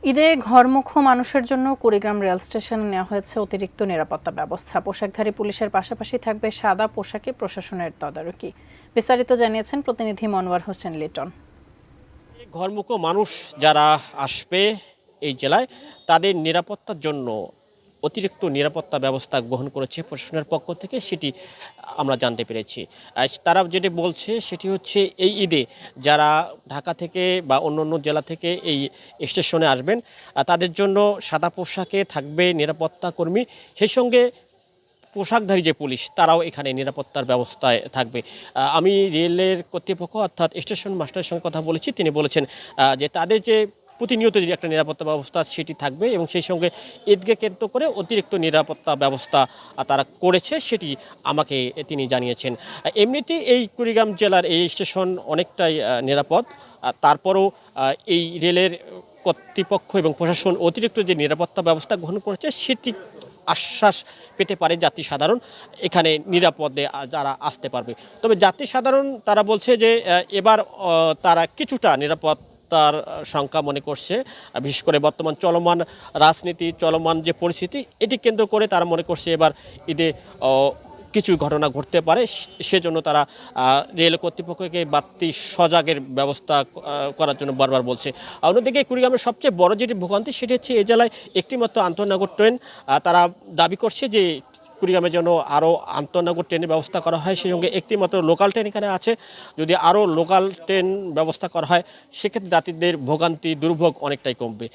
ঈদে ঘরমুখো মানুষের জন্য কুড়িগ্রাম রেল স্টেশনে নেওয়া হয়েছে অতিরিক্ত নিরাপত্তা ব্যবস্থা। পোশাকধারী পুলিশের পাশাপাশি থাকবে সাদা পোশাকে প্রশাসনের তদারকি। বিস্তারিত জানিয়েছেন প্রতিনিধি মনোয়ার হোসেন লিটন। ঘরমুখো মানুষ যারা আসবে এই জেলায় তাদের নিরাপত্তার জন্য অতিরিক্ত নিরাপত্তা ব্যবস্থা গ্রহণ করেছে প্রশাসনের পক্ষ থেকে, সেটি আমরা জানতে পেরেছি। তারা যেটি বলছে সেটি হচ্ছে এই ঈদে যারা ঢাকা থেকে বা অন্য অন্য জেলা থেকে এই স্টেশনে আসবেন তাদের জন্য সাদা পোশাকে থাকবে নিরাপত্তা কর্মী, সেই সঙ্গে পোশাকধারী যে পুলিশ তারাও এখানে নিরাপত্তার ব্যবস্থায় থাকবে। আমি রেলের কর্তৃপক্ষ অর্থাৎ স্টেশন মাস্টারের সঙ্গে কথা বলেছি, তিনি বলেছেন যে তাদের যে প্রতিনিয়ত যে একটা নিরাপত্তা ব্যবস্থা সেটি থাকবে এবং সেই সঙ্গে ঈদকে কেন্দ্র করে অতিরিক্ত নিরাপত্তা ব্যবস্থা তারা করেছে, সেটি আমাকে তিনি জানিয়েছেন। এমনিতেই এই কুড়িগ্রাম জেলার এই স্টেশন অনেকটাই নিরাপদ। তারপরও এই রেলের কর্তৃপক্ষ এবং প্রশাসন অতিরিক্ত যে নিরাপত্তা ব্যবস্থা গ্রহণ করেছে সেটি আশ্বাস পেতে পারে যাত্রী সাধারণ এখানে নিরাপদে যারা আসতে পারবে। তবে যাত্রী সাধারণ তারা বলছে যে এবার তারা কিছুটা নিরাপত্তার সংখ্যা মনে করছে, বিশেষ করে বর্তমান চলমান রাজনীতি, চলমান যে পরিস্থিতি এটি কেন্দ্র করে তারা মনে করছে এবার ঈদে কিছু ঘটনা ঘটতে পারে, সেজন্য তারা রেল কর্তৃপক্ষকে বাড়তি সজাগের ব্যবস্থা করার জন্য বারবার বলছে। অন্যদিকে কুড়িগ্রামের সবচেয়ে বড় যেটি ভোগান্তি সেটি হচ্ছে এই জেলায় একটিমাত্র আন্তঃনগর ট্রেন। তারা দাবি করছে যে কুড়িগ্রামের জন্য আরও আন্তঃনগর ট্রেনের ব্যবস্থা করা হয়, সেই সঙ্গে একটিমাত্র লোকাল ট্রেন এখানে আছে। যদি আরও লোকাল ট্রেন ব্যবস্থা করা হয় সেক্ষেত্রে যাত্রীদের ভোগান্তি দুর্ভোগ অনেকটাই কমবে।